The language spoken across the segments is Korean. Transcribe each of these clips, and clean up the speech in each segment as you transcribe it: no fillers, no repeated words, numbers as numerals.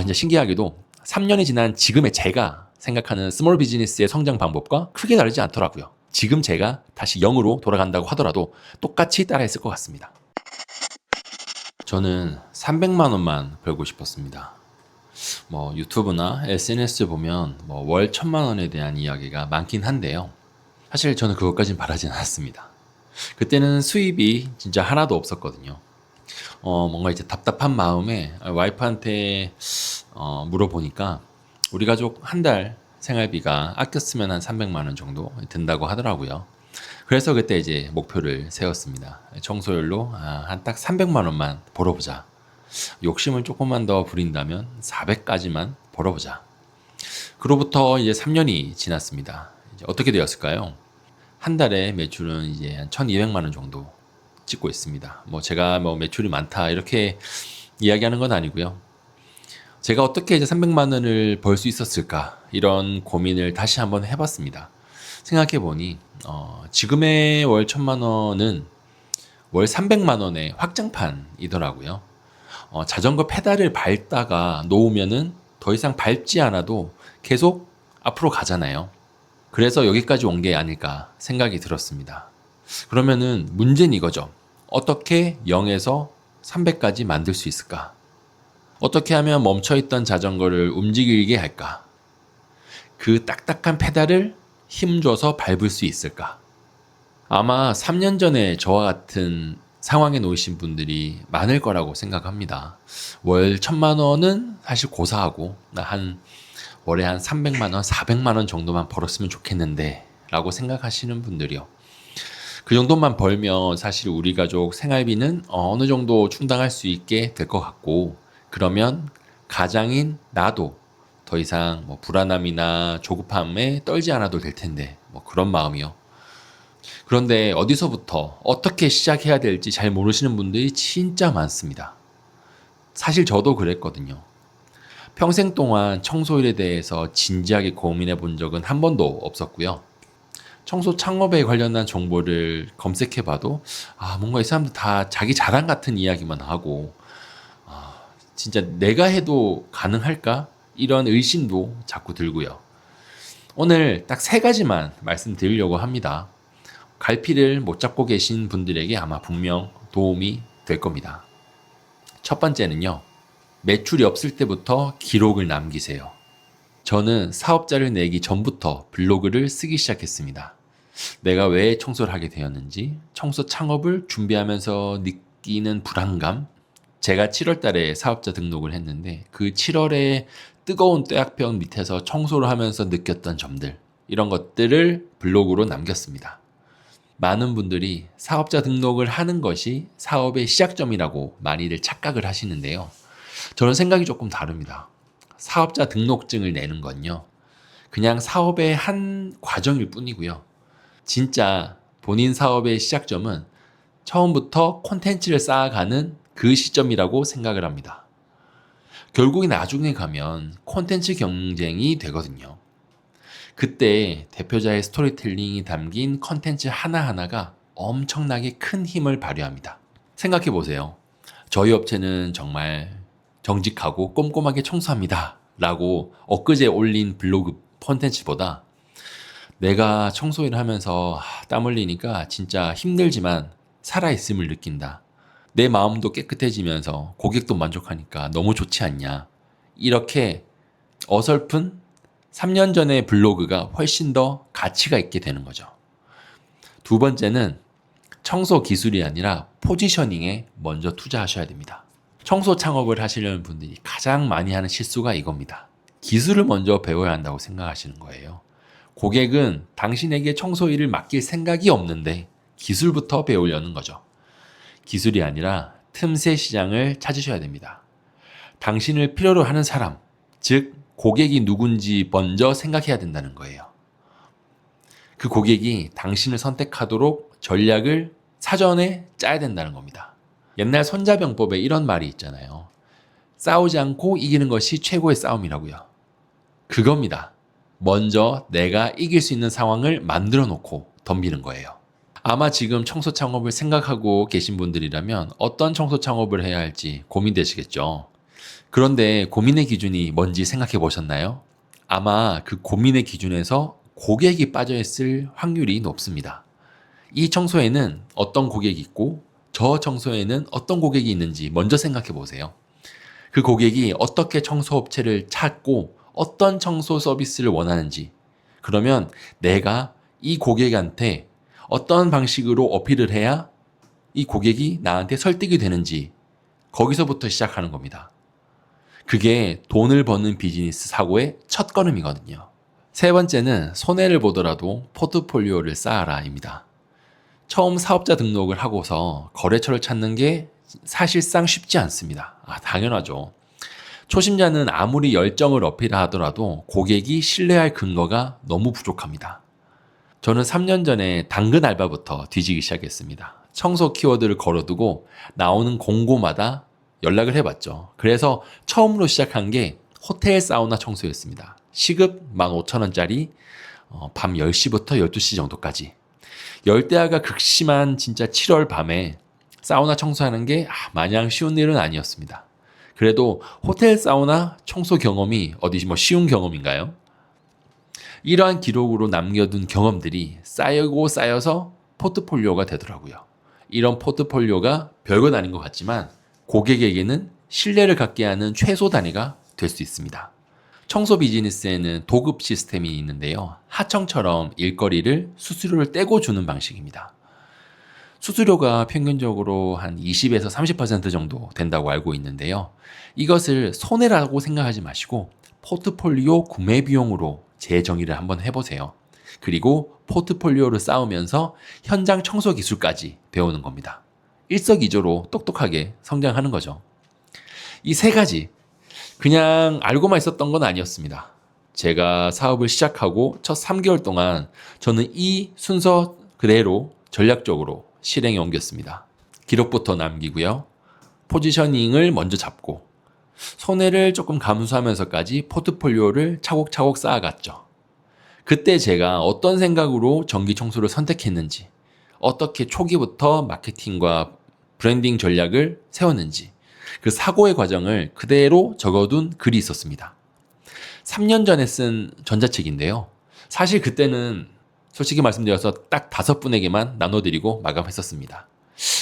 이제 신기하게도 3년이 지난 지금의 제가 생각하는 스몰 비즈니스의 성장 방법과 크게 다르지 않더라고요. 지금 제가 다시 0으로 돌아간다고 하더라도 똑같이 따라했을 것 같습니다. 저는 300만 원만 벌고 싶었습니다. 유튜브나 SNS 보면 월 1000만 원에 대한 이야기가 많긴 한데요. 사실 저는 그것까진 바라진 않았습니다. 그때는 수입이 진짜 하나도 없었거든요. 뭔가 이제 답답한 마음에 와이프한테 물어보니까 우리 가족 한 달 생활비가 아꼈으면 한 300만 원 정도 든다고 하더라고요. 그래서 그때 이제 목표를 세웠습니다. 청소율로 한 딱 300만 원만 벌어보자. 욕심을 조금만 더 부린다면 400까지만 벌어보자. 그로부터 이제 3년이 지났습니다. 이제 어떻게 되었을까요? 한 달에 매출은 이제 한 1200만 원 정도 찍고 있습니다. 제가 매출이 많다 이렇게 이야기하는 건 아니고요. 제가 어떻게 이제 300만 원을 벌 수 있었을까 이런 고민을 다시 한번 해봤습니다. 생각해 보니 지금의 월 1000만 원은 월 300만 원의 확장판이더라고요. 자전거 페달을 밟다가 놓으면은 더 이상 밟지 않아도 계속 앞으로 가잖아요. 그래서 여기까지 온 게 아닐까 생각이 들었습니다. 그러면은 문제는 이거죠. 어떻게 0에서 300까지 만들 수 있을까? 어떻게 하면 멈춰있던 자전거를 움직이게 할까? 그 딱딱한 페달을 힘줘서 밟을 수 있을까? 아마 3년 전에 저와 같은 상황에 놓이신 분들이 많을 거라고 생각합니다. 월 1000만 원은 사실 고사하고 한 월에 한 300만 원, 400만 원 정도만 벌었으면 좋겠는데 라고 생각하시는 분들이요. 그 정도만 벌면 사실 우리 가족 생활비는 어느 정도 충당할 수 있게 될 것 같고, 그러면 가장인 나도 더 이상 불안함이나 조급함에 떨지 않아도 될 텐데 그런 마음이요. 그런데 어디서부터 어떻게 시작해야 될지 잘 모르시는 분들이 진짜 많습니다. 사실 저도 그랬거든요. 평생 동안 청소일에 대해서 진지하게 고민해 본 적은 한 번도 없었고요. 청소 창업에 관련한 정보를 검색해 봐도 뭔가 이 사람들 다 자기 자랑 같은 이야기만 하고 진짜 내가 해도 가능할까? 이런 의심도 자꾸 들고요. 오늘 딱 3가지만 말씀드리려고 합니다. 갈피를 못 잡고 계신 분들에게 아마 분명 도움이 될 겁니다. 첫 번째는요. 매출이 없을 때부터 기록을 남기세요. 저는 사업자를 내기 전부터 블로그를 쓰기 시작했습니다. 내가 왜 청소를 하게 되었는지, 청소 창업을 준비하면서 느끼는 불안감, 제가 7월 달에 사업자 등록을 했는데 그 7월에 뜨거운 뙤약볕 밑에서 청소를 하면서 느꼈던 점들, 이런 것들을 블로그로 남겼습니다. 많은 분들이 사업자 등록을 하는 것이 사업의 시작점이라고 많이들 착각을 하시는데요. 저는 생각이 조금 다릅니다. 사업자 등록증을 내는 건요, 그냥 사업의 한 과정일 뿐이고요. 진짜 본인 사업의 시작점은 처음부터 콘텐츠를 쌓아가는 그 시점이라고 생각을 합니다. 결국에 나중에 가면 콘텐츠 경쟁이 되거든요. 그때 대표자의 스토리텔링이 담긴 콘텐츠 하나하나가 엄청나게 큰 힘을 발휘합니다. 생각해 보세요. 저희 업체는 정말 정직하고 꼼꼼하게 청소합니다 라고 엊그제 올린 블로그 콘텐츠보다 내가 청소일을 하면서 땀 흘리니까 진짜 힘들지만 살아있음을 느낀다. 내 마음도 깨끗해지면서 고객도 만족하니까 너무 좋지 않냐. 이렇게 어설픈 3년 전의 블로그가 훨씬 더 가치가 있게 되는 거죠. 두 번째는 청소 기술이 아니라 포지셔닝에 먼저 투자하셔야 됩니다. 청소 창업을 하시려는 분들이 가장 많이 하는 실수가 이겁니다. 기술을 먼저 배워야 한다고 생각하시는 거예요. 고객은 당신에게 청소 일을 맡길 생각이 없는데 기술부터 배우려는 거죠. 기술이 아니라 틈새 시장을 찾으셔야 됩니다. 당신을 필요로 하는 사람, 즉 고객이 누군지 먼저 생각해야 된다는 거예요. 그 고객이 당신을 선택하도록 전략을 사전에 짜야 된다는 겁니다. 옛날 손자병법에 이런 말이 있잖아요. 싸우지 않고 이기는 것이 최고의 싸움이라고요. 그겁니다. 먼저 내가 이길 수 있는 상황을 만들어 놓고 덤비는 거예요. 아마 지금 청소 창업을 생각하고 계신 분들이라면 어떤 청소 창업을 해야 할지 고민되시겠죠. 그런데 고민의 기준이 뭔지 생각해 보셨나요? 아마 그 고민의 기준에서 고객이 빠져있을 확률이 높습니다. 이 청소에는 어떤 고객이 있고 저 청소에는 어떤 고객이 있는지 먼저 생각해 보세요. 그 고객이 어떻게 청소업체를 찾고 어떤 청소 서비스를 원하는지, 그러면 내가 이 고객한테 어떤 방식으로 어필을 해야 이 고객이 나한테 설득이 되는지 거기서부터 시작하는 겁니다. 그게 돈을 버는 비즈니스 사고의 첫 걸음이거든요. 세 번째는 손해를 보더라도 포트폴리오를 쌓아라입니다. 처음 사업자 등록을 하고서 거래처를 찾는 게 사실상 쉽지 않습니다. 당연하죠. 초심자는 아무리 열정을 어필하더라도 고객이 신뢰할 근거가 너무 부족합니다. 저는 3년 전에 당근 알바부터 뒤지기 시작했습니다. 청소 키워드를 걸어두고 나오는 공고마다 연락을 해봤죠. 그래서 처음으로 시작한 게 호텔 사우나 청소였습니다. 시급 15,000원짜리 밤 10시부터 12시 정도까지. 열대야가 극심한 진짜 7월 밤에 사우나 청소하는 게 마냥 쉬운 일은 아니었습니다. 그래도 호텔 사우나 청소 경험이 어디 쉬운 경험인가요? 이러한 기록으로 남겨둔 경험들이 쌓이고 쌓여서 포트폴리오가 되더라고요. 이런 포트폴리오가 별것 아닌 것 같지만 고객에게는 신뢰를 갖게 하는 최소 단위가 될 수 있습니다. 청소 비즈니스에는 도급 시스템이 있는데요. 하청처럼 일거리를 수수료를 떼고 주는 방식입니다. 수수료가 평균적으로 한 20에서 30% 정도 된다고 알고 있는데요. 이것을 손해라고 생각하지 마시고 포트폴리오 구매 비용으로 재정의를 한번 해보세요. 그리고 포트폴리오를 쌓으면서 현장 청소 기술까지 배우는 겁니다. 일석이조로 똑똑하게 성장하는 거죠. 이 세 가지 그냥 알고만 있었던 건 아니었습니다. 제가 사업을 시작하고 첫 3개월 동안 저는 이 순서 그대로 전략적으로 실행에 옮겼습니다. 기록부터 남기고요. 포지셔닝을 먼저 잡고 손해를 조금 감수하면서까지 포트폴리오를 차곡차곡 쌓아갔죠. 그때 제가 어떤 생각으로 전기 청소를 선택했는지, 어떻게 초기부터 마케팅과 브랜딩 전략을 세웠는지 그 사고의 과정을 그대로 적어둔 글이 있었습니다. 3년 전에 쓴 전자책인데요. 사실 그때는 솔직히 말씀드려서 딱 5분에게만 나눠드리고 마감했었습니다.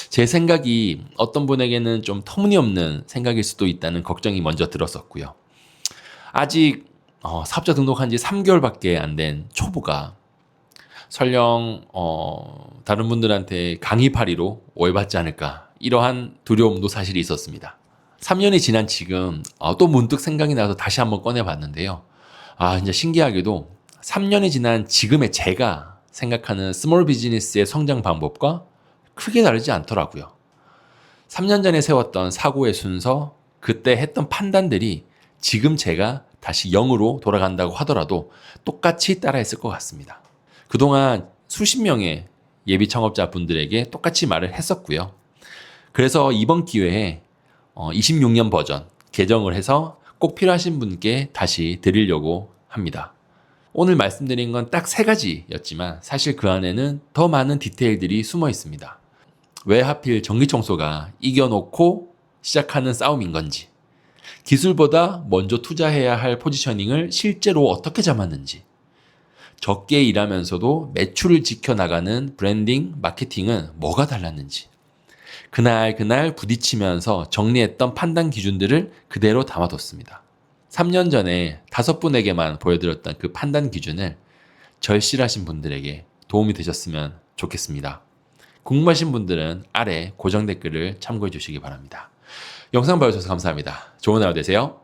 제 생각이 어떤 분에게는 좀 터무니없는 생각일 수도 있다는 걱정이 먼저 들었었고요. 아직 사업자 등록한 지 3개월밖에 안 된 초보가 설령 다른 분들한테 강의파리로 오해받지 않을까 이러한 두려움도 사실 있었습니다. 3년이 지난 지금 또 문득 생각이 나서 다시 한번 꺼내봤는데요. 진짜 신기하게도 3년이 지난 지금의 제가 생각하는 스몰 비즈니스의 성장 방법과 크게 다르지 않더라고요. 3년 전에 세웠던 사고의 순서, 그때 했던 판단들이 지금 제가 다시 0으로 돌아간다고 하더라도 똑같이 따라했을 것 같습니다. 그동안 수십 명의 예비 창업자 분들에게 똑같이 말을 했었고요. 그래서 이번 기회에 26년 버전 개정을 해서 꼭 필요하신 분께 다시 드리려고 합니다. 오늘 말씀드린 건 딱 3가지였지만 사실 그 안에는 더 많은 디테일들이 숨어 있습니다. 왜 하필 전기청소가 이겨놓고 시작하는 싸움인 건지, 기술보다 먼저 투자해야 할 포지셔닝을 실제로 어떻게 잡았는지, 적게 일하면서도 매출을 지켜나가는 브랜딩, 마케팅은 뭐가 달랐는지, 그날 부딪히면서 정리했던 판단 기준들을 그대로 담아뒀습니다. 3년 전에 5분에게만 보여드렸던 그 판단 기준을 절실하신 분들에게 도움이 되셨으면 좋겠습니다. 궁금하신 분들은 아래 고정 댓글을 참고해 주시기 바랍니다. 영상 봐주셔서 감사합니다. 좋은 하루 되세요.